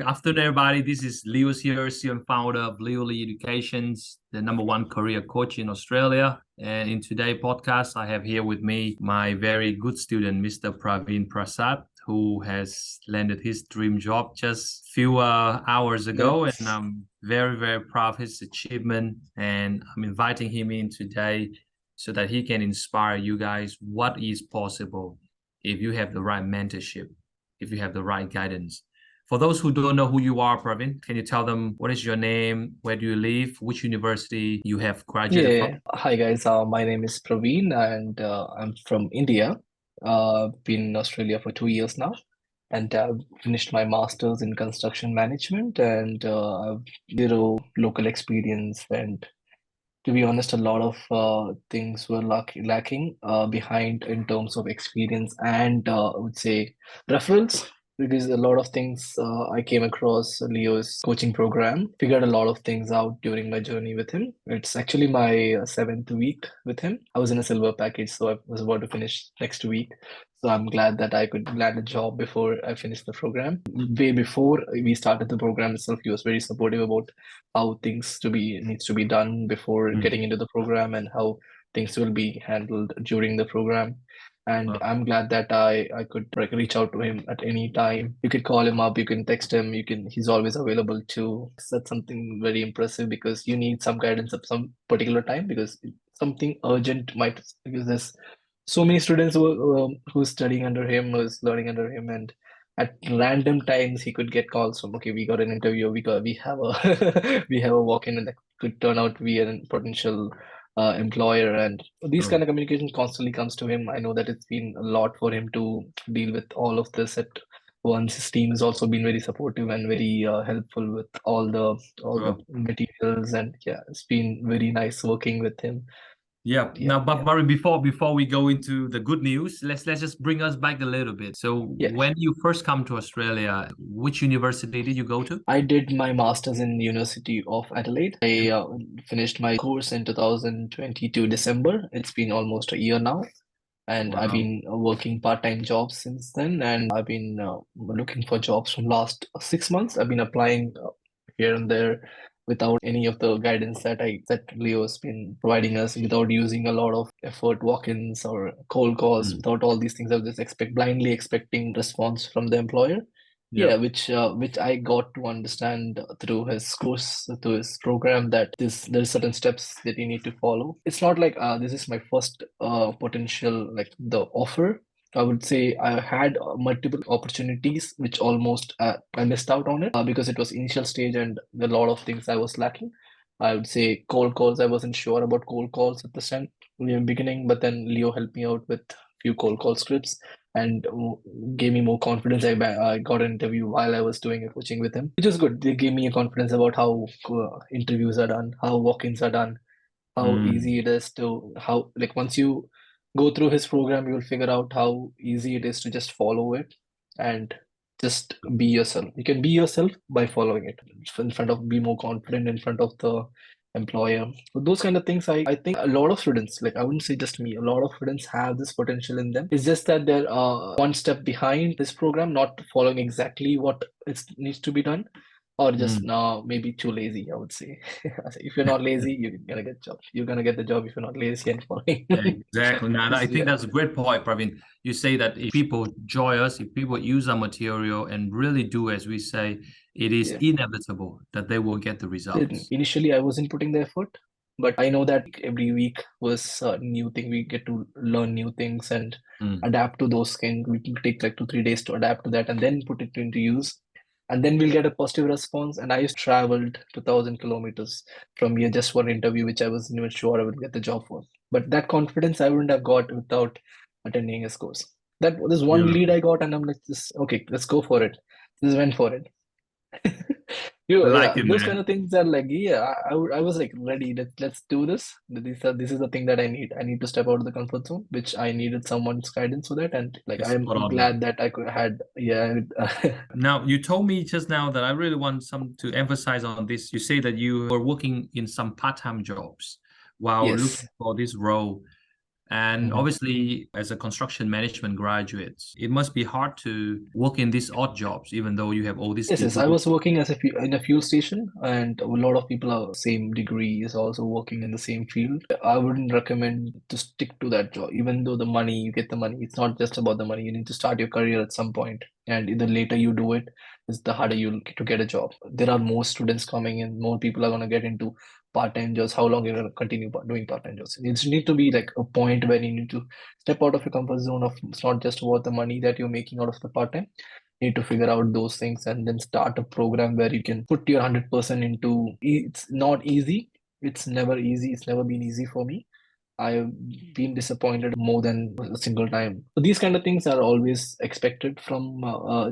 afternoon, everybody. This is 𝗷𝗀𝗁 here, CEO and founder of 𝗷𝗀𝗁 Education's, the #1 career coach in Australia. And in today's podcast, I have here with me my very good student, Mr. Praveen Prasad, who has landed his dream job just a few hours ago. And I'm very, very proud of his achievement. And I'm inviting him in today so that he can inspire you guys what is possible if you have the right mentorship, if you have the right guidance. For those who don't know who you are, Praveen, can you tell them what is your name, where do you live, which university you have graduated from? Hi guys, my name is Praveen and I'm from India. Been in Australia for 2 years now, and I've finished my master's in construction management, and I've zero local experience. And to be honest, a lot of things were lacking behind in terms of experience and I would say referrals. Because a lot of things I came across Leo's coaching program, figured a lot of things out during my journey with him. It's actually my 7th week with him. I was in a silver package, so I was about to finish next week. So I'm glad that I could land a job before I finished the program. Way before we started the program itself, he was very supportive about how things needs to be done before getting into the program and how things will be handled during the program. And I'm glad that I could reach out to him at any time. You could call him up, you can text him, he's always available too. That's something very impressive because you need some guidance at some particular time because something urgent because there's so many students who's studying under him, who's learning under him, and at random times he could get calls from, okay, we got an interview, we have a we have a walk-in, and that could turn out to be a potential employer. And these kind of communication constantly comes to him. I know that it's been a lot for him to deal with all of this at once. His team has also been very supportive and very helpful with all the materials, and it's been very nice working with him. Now, but Murray, before we go into the good news, let's just bring us back a little bit. So when you first come to Australia, which university did you go to? I did my master's in University of Adelaide. I finished my course in 2022 December. It's been almost a year now. And I've been working part-time jobs since then. And I've been looking for jobs from last 6 months. I've been applying here and there without any of the guidance that Leo's been providing us, without using a lot of effort, walk-ins or cold calls, without all these things. I was just blindly expecting response from the employer. Which I got to understand through his course, through his program, that there's certain steps that you need to follow. It's not like this is my first potential, like the offer. I would say I had multiple opportunities, which almost I missed out on it because it was initial stage and a lot of things I was lacking. I would say cold calls. I wasn't sure about cold calls at the beginning, but then Leo helped me out with few cold call scripts and gave me more confidence. I got an interview while I was doing a coaching with him, which was good. They gave me a confidence about how interviews are done, how walk-ins are done, how easy it is to, once you go through his program, you will figure out how easy it is to just follow it and just be yourself. You can be yourself by following it be more confident in front of the employer. So those kind of things, I think a lot of students, I wouldn't say just me, a lot of students have this potential in them. It's just that they're one step behind this program, not following exactly what needs to be done, or just maybe too lazy, I would say. If you're not lazy, you're gonna get job. You're gonna get the job if you're not lazy and following. Exactly. Now, I think that's a great point, Praveen. You say that if people join us, if people use our material and really do as we say, it is inevitable that they will get the results. Initially, I wasn't putting the effort, but I know that every week was a new thing. We get to learn new things and adapt to those things. We can take like 2-3 days to adapt to that and then put it into use. And then we'll get a positive response. And I traveled 2,000 kilometers from here just for an interview, which I wasn't even sure I would get the job for. But that confidence I wouldn't have got without attending his course. That was one lead I got, and I'm like, okay, let's go for it. Just went for it. Those kind of things are like, I was like ready. Let's do this. This is the thing that I need. I need to step out of the comfort zone, which I needed someone's guidance for that. And I'm glad that I had. Now, you told me just now that I really want to emphasize on this. You say that you were working in some part-time jobs while looking for this role. And Mhm. obviously, as a construction management graduate, it must be hard to work in these odd jobs, even though you have all these Yes, yes. I degrees. was working as in a fuel station, and a lot of people are same degree is also working in the same field. I wouldn't recommend to stick to that job, even though the money you get the money. It's not just about the money. You need to start your career at some point, and the later you do it, is the harder you'll get to get a job. There are more students coming in, more people are gonna get into part-time jobs. How long you're gonna continue doing part-time jobs? It need to be like a point where you need to step out of your comfort zone of it's not just about the money that you're making out of the part-time. Need to figure out those things and then start a program where you can put your 100% into. It's not easy. It's never easy. It's never been easy for me. I've been disappointed more than a single time. So these kind of things are always expected from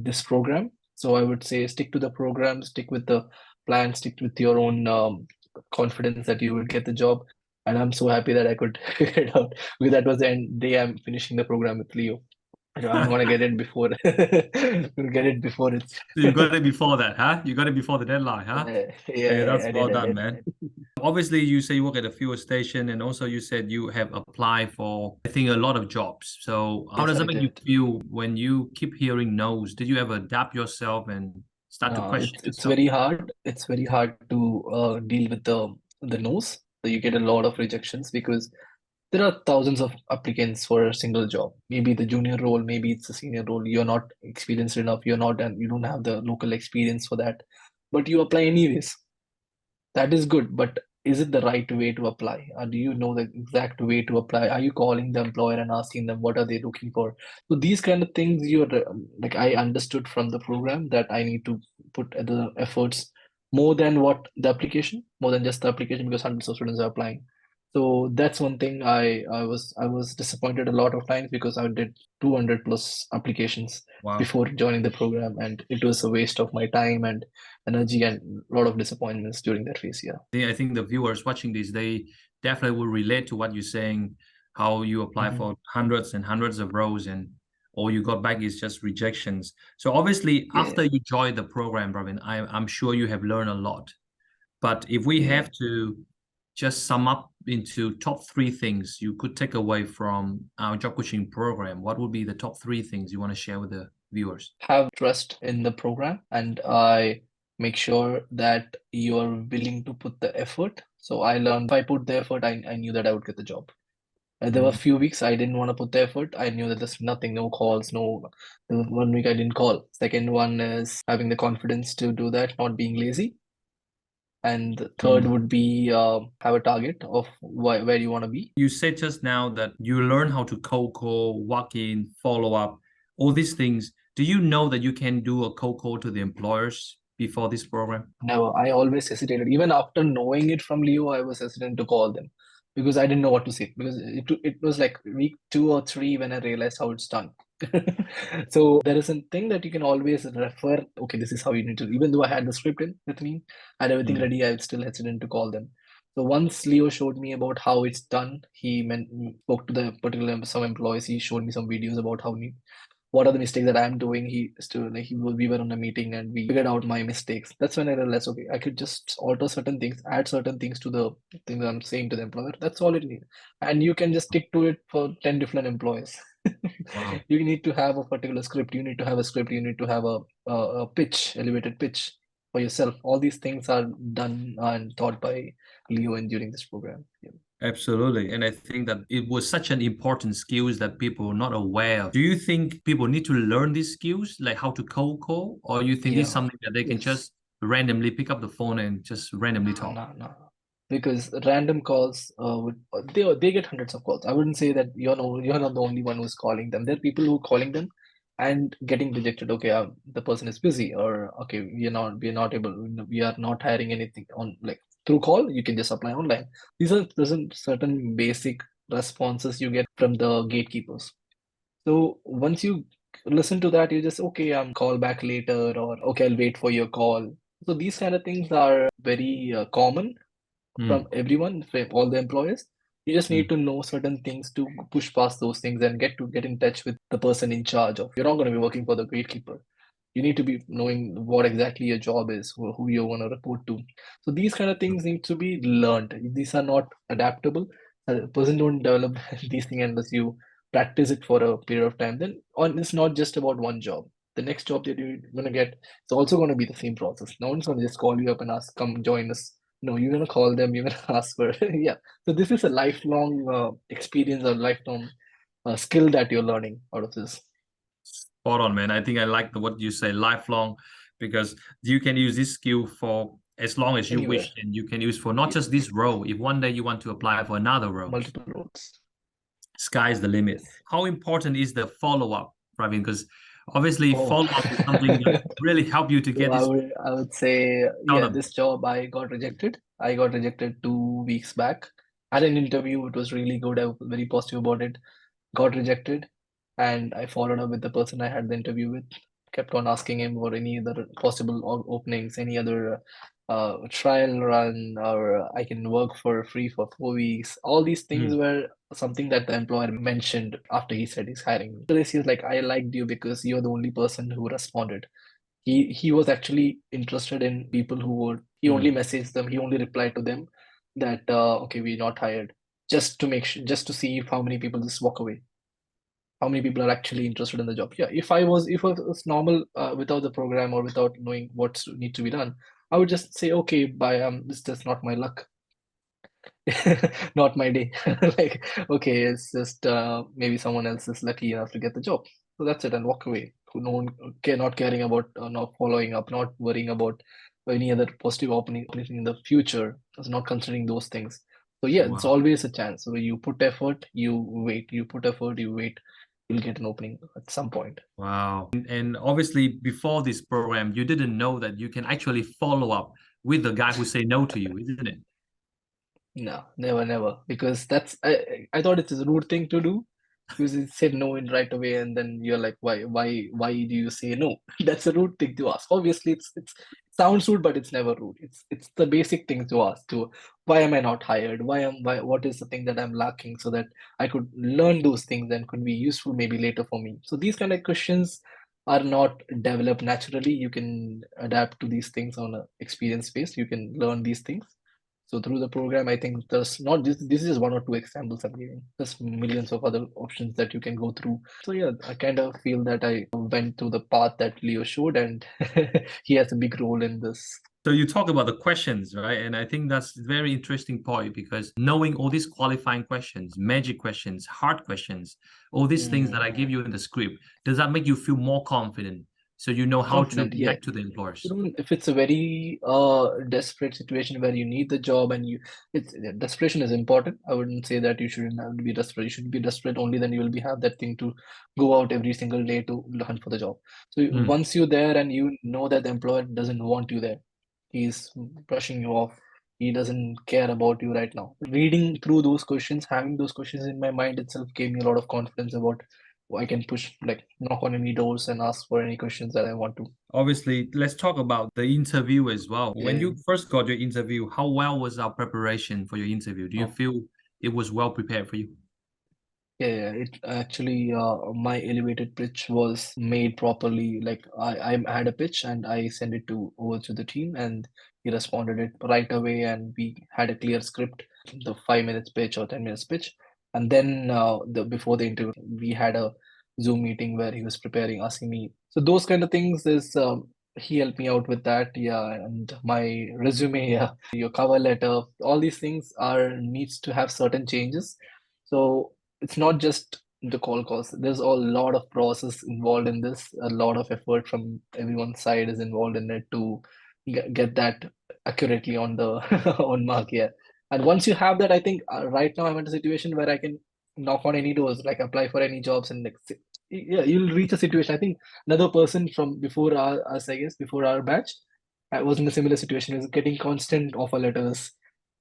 this program. So I would say stick to the program, stick with the plan, stick with your own confidence that you will get the job. And I'm so happy that I could figure it out because that was the end day I'm finishing the program with Leo. I want to get it before get it before it's So you got it before that, huh? You got it before the deadline, huh? Hey, yeah, that's I well did, I done, did. man. Obviously, you say you work at a fuel station, and also you said you have applied for, I think, a lot of jobs. So how Yes, does I it make you did. feel when you keep hearing no's? Did you ever adapt yourself and start to No, question it's yourself? very hard. It's very hard to deal with the no's. So you get a lot of rejections because there are thousands of applicants for a single job. Maybe the junior role, maybe it's a senior role. You're not experienced enough. You're not, and you don't have the local experience for that, but you apply anyways. That is good, but is it the right way to apply? Or do you know the exact way to apply? Are you calling the employer and asking them what are they looking for? So these kind of things you're like I understood from the program that I need to put the efforts more than what the application, more than just the application because hundreds of students are applying. So that's one thing I was disappointed a lot of times because I did 200 plus applications Wow. before joining the program and it was a waste of my time and energy and a lot of disappointments during that phase. Yeah. I think the viewers watching this, they definitely will relate to what you're saying, how you apply Mhm. for hundreds and hundreds of roles and all you got back is just rejections. So obviously, Yeah. after you joined the program, Praveen, I'm sure you have learned a lot. But if we Yeah. have to just sum up into top three things you could take away from our job coaching program, what would be the top three things you want to share with the viewers? Have trust in the program and I make sure that you're willing to put the effort. So I learned if I put the effort, I knew that I would get the job. There were a Mm. few weeks I didn't want to put the effort. I knew that there's nothing, no calls, no. There was 1 week I didn't call. Second one is having the confidence to do that, not being lazy. And the third Mm. would be have a target of where you want to be. You said just now that you learn how to cold call, walk in, follow up, all these things. Do you know that you can do a cold call to the employers before this program? Never. I always hesitated. Even after knowing it from Leo, I was hesitant to call them because I didn't know what to say. Because it was like week 2 or 3 when I realized how it's done. So there is a thing that you can always refer. Okay, this is how you need to. Even though I had the script in with me, I had everything Mm. ready, I was still hesitant to call them. So once Leo showed me about how it's done, he spoke to the particular some employees. He showed me some videos about how what are the mistakes that I'm doing. He still like we were on a meeting and we figured out my mistakes. That's when I realized, okay, I could just alter certain things, add certain things to the thing that I'm saying to the employer. That's all it needs. And you can just stick to it for 10 different employees. Wow. You need to have a particular script. You need to have a script. You need to have a pitch, elevated pitch for yourself. All these things are done and taught by Leo and during this program. Yeah. Absolutely. And I think that it was such an important skills that people are not aware of. Do you think people need to learn these skills, like how to cold call, or you think this is Yeah. something that they can Yes. just randomly pick up the phone and just randomly No, talk? no, no. Because random calls would they get hundreds of calls. I wouldn't say that you're not the only one who's calling them. There are people who are calling them and getting rejected. Okay, the person is busy, or okay, we are not able. We are not hiring anything on like through call. You can just apply online. These are certain basic responses you get from the gatekeepers. So once you listen to that, you just okay, call back later, or okay, I'll wait for your call. So these kind of things are very common from Mm. everyone, from all the employers. You just need Mm. to know certain things to push past those things and get in touch with the person in charge of. You're not going to be working for the gatekeeper. You need to be knowing what exactly your job is, who you want to report to. So these kind of things need to be learned. These are not adaptable. A person don't develop these things unless you practice it for a period of time. Then on, it's not just about one job. The next job that you're gonna get, it's also gonna be the same process. No one's gonna just call you up and ask, come join us. No, you're gonna call them, you're gonna ask for yeah. So this is a lifelong experience or lifelong skill that you're learning out of this. Spot on, man. I think I like what you say, lifelong, because you can use this skill for as long as you Anywhere. wish, and you can use for not just this role. If one day you want to apply for another role, Multiple roles. Sky's the limit. Yes. How important is the follow-up, Praveen? Because obviously follow-up is something that really help you to get this. I would say, yeah, this job I got rejected. I got rejected 2 weeks back. Had an interview, it was really good. I was very positive about it. Got rejected, and I followed up with the person I had the interview with. Kept on asking him for any other possible openings, any other trial run, or I can work for free for 4 weeks. All these things were something that the employer mentioned after he said he's hiring me. So this is like, I liked you because you're the only person who responded. He was actually interested in people who would, he only messaged them, he only replied to them that okay, we're not hired, just to make sure, just to see if how many people just walk away, how many people are actually interested in the job. Yeah, if it was normal without the program or without knowing what needs to be done, I would just say, okay, bye, this is just not my luck. Not my day. Like, okay, it's just maybe someone else is lucky enough to get the job. So that's it, and walk away. No one not caring about, not following up, not worrying about any other positive opening in the future, not considering those things. So yeah, it's always a chance. So you put effort, you wait. You put effort, you wait. You'll get an opening at some point. Wow. And obviously before this program, you didn't know that you can actually follow up with the guy who say no to you, isn't it? No, never. Because I thought it's a rude thing to do, because he said no in right away, and then you're like, why do you say no? That's a rude thing to ask. Obviously, it's sounds rude, but it's never rude. It's the basic thing to ask. To why am I not hired? What is the thing that I'm lacking, so that I could learn those things and could be useful maybe later for me. So these kind of questions are not developed naturally. You can adapt to these things on a experience base. You can learn these things. So through the program, I think there's not this is one or two examples I'm giving. There's millions of other options that you can go through. So yeah, I kind of feel that I went through the path that Leo showed, and he has a big role in this. So you talk about the questions, right? And I think that's a very interesting point, because knowing all these qualifying questions, magic questions, hard questions, all these things that I give you in the script, does that make you feel more confident? So you know how to react to the employers. If it's a very desperate situation where you need the job, and desperation is important. I wouldn't say that you shouldn't have to be desperate. You should be desperate, only then you will have that thing to go out every single day to hunt for the job. So once you're there and you know that the employer doesn't want you there, he's brushing you off, he doesn't care about you right now. Reading through those questions, having those questions in my mind itself gave me a lot of confidence about I can push, like, knock on any doors and ask for any questions that I want to. Obviously, let's talk about the interview as well. When you first got your interview, how well was our preparation for your interview? Do you feel it was well prepared for you? Yeah, it actually, my elevated pitch was made properly. Like, I had a pitch and I sent it over to the team, and he responded it right away, and we had a clear script, the 5 minutes pitch or 10 minutes pitch. And then before the interview, we had a Zoom meeting where he was preparing, asking me. So those kind of things is he helped me out with that. Yeah, and my resume, yeah, your cover letter, all these things needs to have certain changes. So it's not just the call calls. There's a lot of process involved in this. A lot of effort from everyone's side is involved in it to get that accurately on the on mark. Yeah. And once you have that, I think right now I'm in a situation where I can knock on any doors, like apply for any jobs, and like, yeah, you'll reach a situation. I think another person from before us, I guess, before our batch, I was in a similar situation, is getting constant offer letters.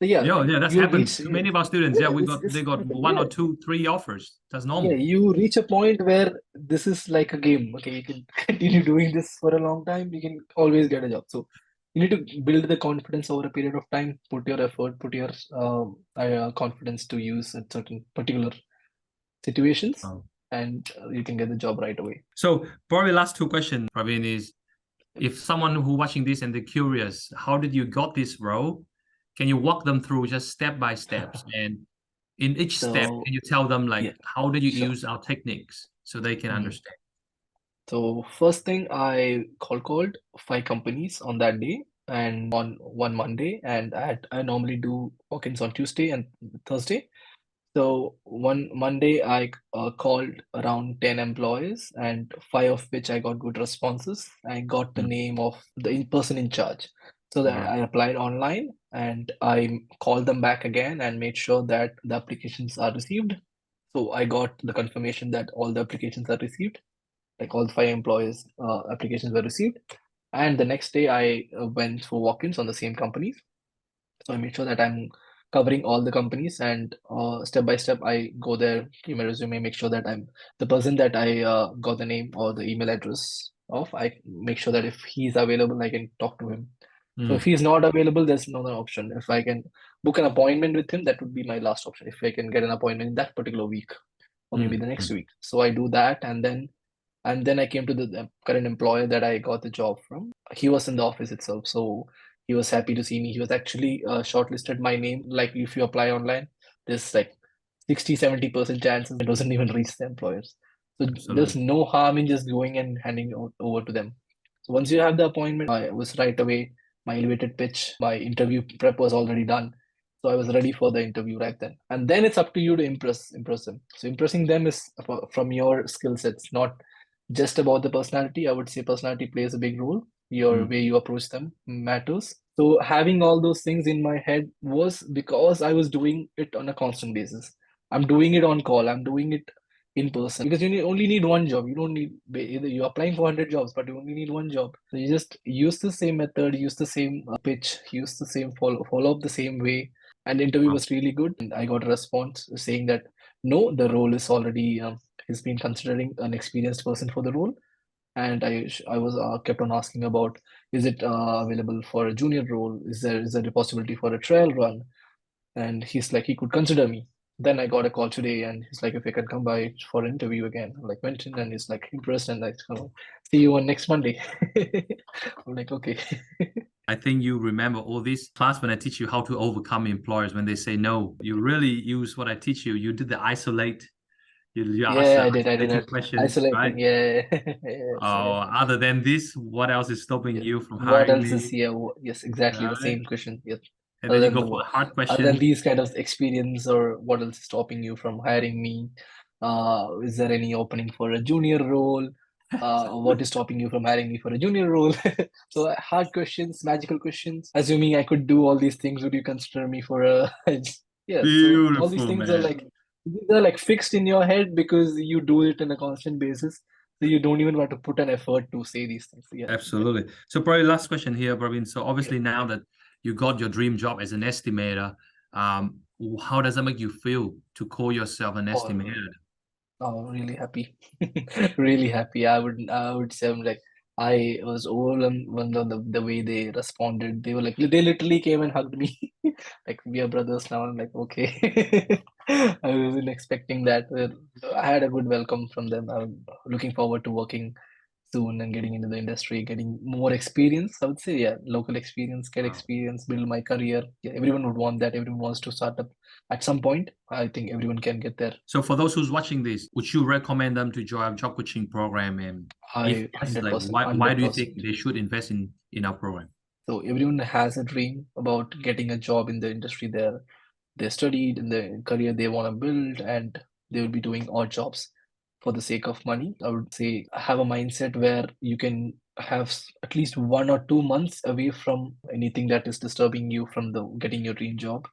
So yeah, that's happened to many of our students. Yeah, they got one or two, three offers. That's normal. Yeah, you reach a point where this is like a game. Okay, you can continue doing this for a long time. You can always get a job. So you need to build the confidence over a period of time. Put your effort, put your confidence to use at certain particular situations, and you can get the job right away. So probably last two questions, Praveen, is if someone who watching this and they're curious, how did you got this role? Can you walk them through just step by steps? And In each step, So can you tell them like yeah, how did you sure. use our techniques so they can understand? So first thing, I called 5 companies on that day and on one Monday, and I normally do walk-ins on Tuesday and Thursday. So one Monday, I called around 10 employees, and 5 of which I got good responses. I got the Mm. name of the person in charge. So that Wow. I applied online and I called them back again and made sure that the applications are received. So I got the confirmation that all the applications are received, like all 5 employees' applications were received. And the next day, I went for walk-ins on the same companies. So I made sure that I'm covering all the companies, and step by step I go there, give my resume, make sure that I'm the person that I got the name or the email address of. I make sure that if he's available, I can talk to him. So if Mm. he's not available, there's no other option. If I can book an appointment with him, that would be my last option. If I can get an appointment in that particular week or maybe Mm. the next Mm. week. So I do that, and then I came to the current employer that I got the job from. He was in the office itself, so he was happy to see me. He was actually shortlisted my name. Like if you apply online, there's like 60-70% chances it doesn't even reach the employers. So there's Absolutely. no harm in just going and handing it over to them. So once you have the appointment, I was right away. My elevated pitch, my interview prep was already done. So I was ready for the interview right then. And then it's up to you to impress them. So impressing them is from your skill sets, not just about the personality. I would say personality plays a big role. Your Mm. way you approach them matters. So having all those things in my head was because I was doing it on a constant basis. I'm doing it on call. I'm doing it in person because only need one job. You don't need either you're applying for 100 jobs, but you only need one job. So you just use the same method, use the same pitch, use the same follow up the same way. And the interview Wow. was really good. And I got a response saying that no, the role is already he's been considering an experienced person for the role. And I was kept on asking about, is it available for a junior role? Is there a possibility for a trial run? And he's like, he could consider me. Then I got a call today, and he's like, if I can come by for an interview again. I'm like, mentioned, and he's like impressed, and like, oh, see you on next Monday. I'm like, okay. I think you remember all this class when I teach you how to overcome employers when they say no. You really use what I teach you. You did the isolate. You asked Yeah, the I did isolated that. questions, right? Isolating, yeah. Yes, Oh, other than this, what else is stopping yeah. you from What hiring else is me? here? Yes, exactly the Right? same question. Yes. And Other then you than go the for hard other than questions. these kind of experience, or what else is stopping you from hiring me? Is there any opening for a junior role? What is stopping you from hiring me for a junior role? So hard questions, magical questions. Assuming I could do all these things, would you consider me for a yeah? So all these Beautiful, things are man. like these are like fixed in your head because you do it on a constant basis. So you don't even want to put an effort to say these things. Yeah. Absolutely. So probably last question here, Praveen. So Yeah. obviously now that you got your dream job as an estimator, um, how does that make you feel to call yourself an Oh, estimator? oh, really happy. Really happy. I would say I'm like I was overwhelmed on the way they responded. They were like they literally came and hugged me. Like we are brothers now. I'm like, okay. I wasn't expecting that. I had a good welcome from them. I'm looking forward to working soon and getting into the industry, getting more experience. I would say, yeah, local experience, get Wow. experience, build my career. Yeah, everyone would want that. Everyone wants to start up at some point. I think everyone can get there. So for those who's watching this, would you recommend them to join a job coaching program? And if I yes, like 100%, why do you think 100%. they should invest in our program? So everyone has a dream about getting a job in the industry they studied in the career they want to build, and they will be doing odd jobs for the sake of money. I would say have a mindset where you can have at least 1 or 2 months away from anything that is disturbing you from the getting your dream job,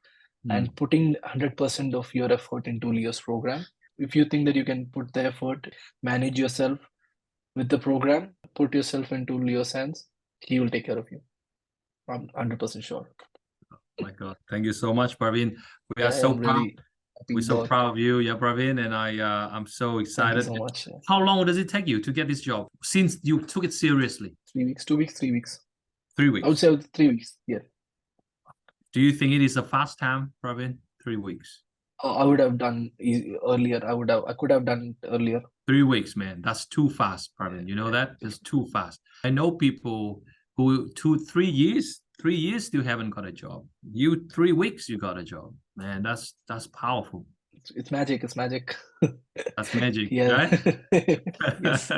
Hmm. and putting 100% of your effort into Leo's program. If you think that you can put the effort, manage yourself with the program, put yourself into Leo's hands, he will take care of you. I'm 100% sure. My God, thank you so much, Praveen. We are Yeah, so I'm proud. really happy We're so about. proud of you, yeah, Praveen, and I'm so Thank you excited. so much. How long does it take you to get this job since you took it seriously? 3 weeks, 2 weeks, 3 weeks. Three I would weeks. say 3 weeks. Yeah. Do you think it is a fast time, Praveen? 3 weeks. I would have done earlier. I could have done it earlier. 3 weeks, man. That's too fast, Praveen. You know that? It's too fast. I know people who 2, 3 years, 3 years still haven't got a job. You 3 weeks, you got a job. Man, that's powerful. it's magic. It's magic. That's magic, Yeah. right? Yes.